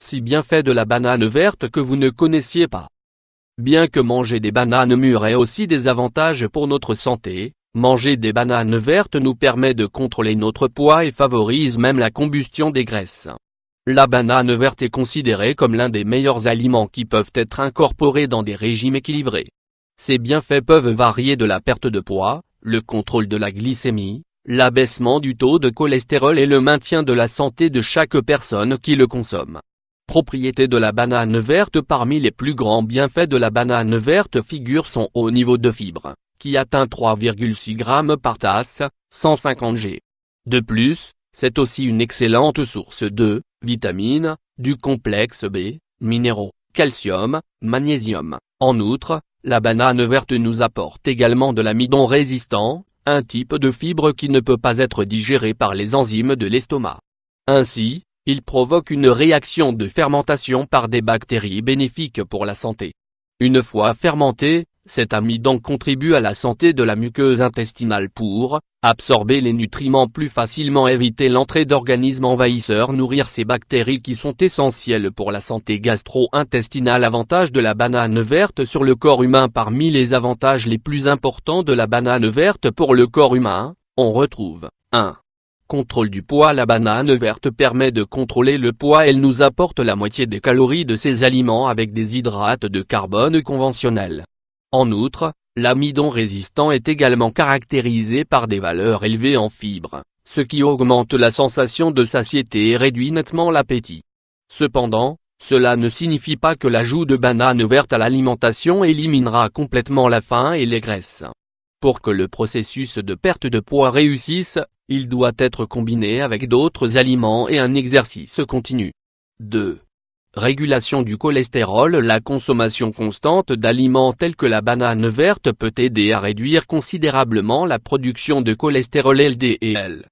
6 bienfaits de la banane verte que vous ne connaissiez pas. Bien que manger des bananes mûres ait aussi des avantages pour notre santé, manger des bananes vertes nous permet de contrôler notre poids et favorise même la combustion des graisses. La banane verte est considérée comme l'un des meilleurs aliments qui peuvent être incorporés dans des régimes équilibrés. Ses bienfaits peuvent varier de la perte de poids, le contrôle de la glycémie, l'abaissement du taux de cholestérol et le maintien de la santé de chaque personne qui le consomme. Propriétés de la banane verte. Parmi les plus grands bienfaits de la banane verte figure son haut niveau de fibres, qui atteint 3,6 g par tasse, 150 g. De plus, c'est aussi une excellente source de vitamines, du complexe B, minéraux, calcium, magnésium. En outre, la banane verte nous apporte également de l'amidon résistant, un type de fibre qui ne peut pas être digéré par les enzymes de l'estomac. Ainsi, il provoque une réaction de fermentation par des bactéries bénéfiques pour la santé. Une fois fermenté, cet amidon contribue à la santé de la muqueuse intestinale pour absorber les nutriments plus facilement, éviter l'entrée d'organismes envahisseurs, nourrir ces bactéries qui sont essentielles pour la santé gastro-intestinale. Avantages de la banane verte sur le corps humain. Parmi les avantages les plus importants de la banane verte pour le corps humain, on retrouve 1. Contrôle du poids. La banane verte permet de contrôler le poids. Elle nous apporte la moitié des calories de ces aliments avec des hydrates de carbone conventionnels. En outre, l'amidon résistant est également caractérisé par des valeurs élevées en fibres, ce qui augmente la sensation de satiété et réduit nettement l'appétit. Cependant, cela ne signifie pas que l'ajout de banane verte à l'alimentation éliminera complètement la faim et les graisses. Pour que le processus de perte de poids réussisse, il doit être combiné avec d'autres aliments et un exercice continu. 2. Régulation du cholestérol. La consommation constante d'aliments tels que la banane verte peut aider à réduire considérablement la production de cholestérol LDL.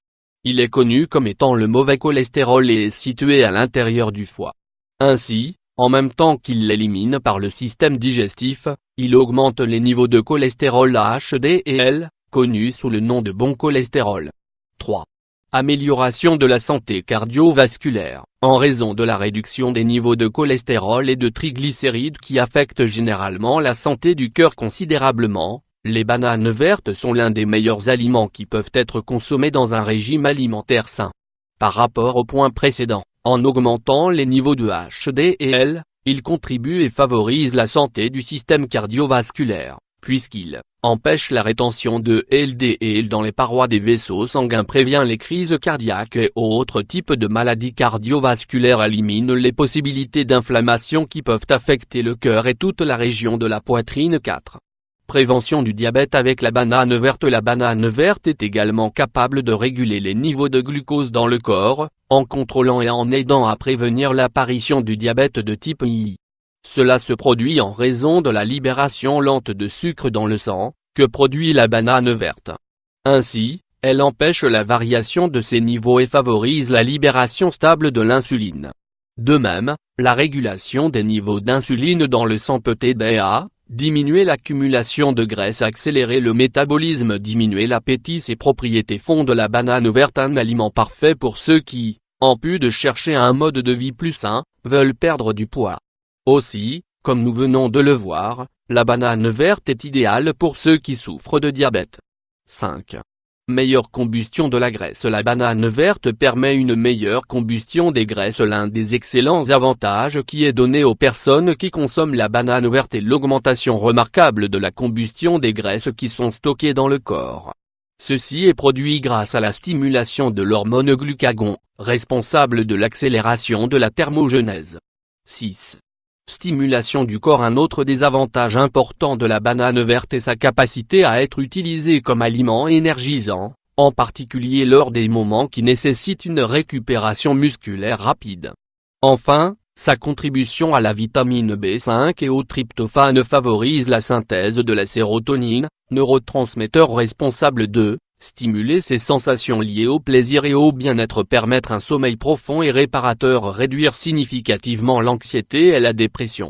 Il est connu comme étant le mauvais cholestérol et est situé à l'intérieur du foie. Ainsi, en même temps qu'il l'élimine par le système digestif, il augmente les niveaux de cholestérol HDL, connus sous le nom de bon cholestérol. 3. Amélioration de la santé cardiovasculaire. En raison de la réduction des niveaux de cholestérol et de triglycérides qui affectent généralement la santé du cœur considérablement, les bananes vertes sont l'un des meilleurs aliments qui peuvent être consommés dans un régime alimentaire sain. Par rapport au point précédent, en augmentant les niveaux de HDL, il contribue et favorise la santé du système cardiovasculaire, puisqu'il empêche la rétention de LDL dans les parois des vaisseaux sanguins, prévient les crises cardiaques et autres types de maladies cardiovasculaires, élimine les possibilités d'inflammation qui peuvent affecter le cœur et toute la région de la poitrine. 4. Prévention du diabète avec la banane verte. La banane verte est également capable de réguler les niveaux de glucose dans le corps, en contrôlant et en aidant à prévenir l'apparition du diabète de type 1. Cela se produit en raison de la libération lente de sucre dans le sang, que produit la banane verte. Ainsi, elle empêche la variation de ces niveaux et favorise la libération stable de l'insuline. De même, la régulation des niveaux d'insuline dans le sang peut aider à diminuer l'accumulation de graisse, accélérer le métabolisme, diminuer l'appétit. Ces propriétés font de la banane verte un aliment parfait pour ceux qui, en plus de chercher un mode de vie plus sain, veulent perdre du poids. Aussi, comme nous venons de le voir, la banane verte est idéale pour ceux qui souffrent de diabète. 5. Meilleure combustion de la graisse. La banane verte permet une meilleure combustion des graisses. L'un des excellents avantages qui est donné aux personnes qui consomment la banane verte est l'augmentation remarquable de la combustion des graisses qui sont stockées dans le corps. Ceci est produit grâce à la stimulation de l'hormone glucagon, responsable de l'accélération de la thermogenèse. 6. Stimulation du corps. Un autre des avantages importants de la banane verte est sa capacité à être utilisée comme aliment énergisant, en particulier lors des moments qui nécessitent une récupération musculaire rapide. Enfin, sa contribution à la vitamine B5 et au tryptophane favorise la synthèse de la sérotonine, neurotransmetteur responsable de stimuler ces sensations liées au plaisir et au bien-être, permettre un sommeil profond et réparateur, réduire significativement l'anxiété et la dépression.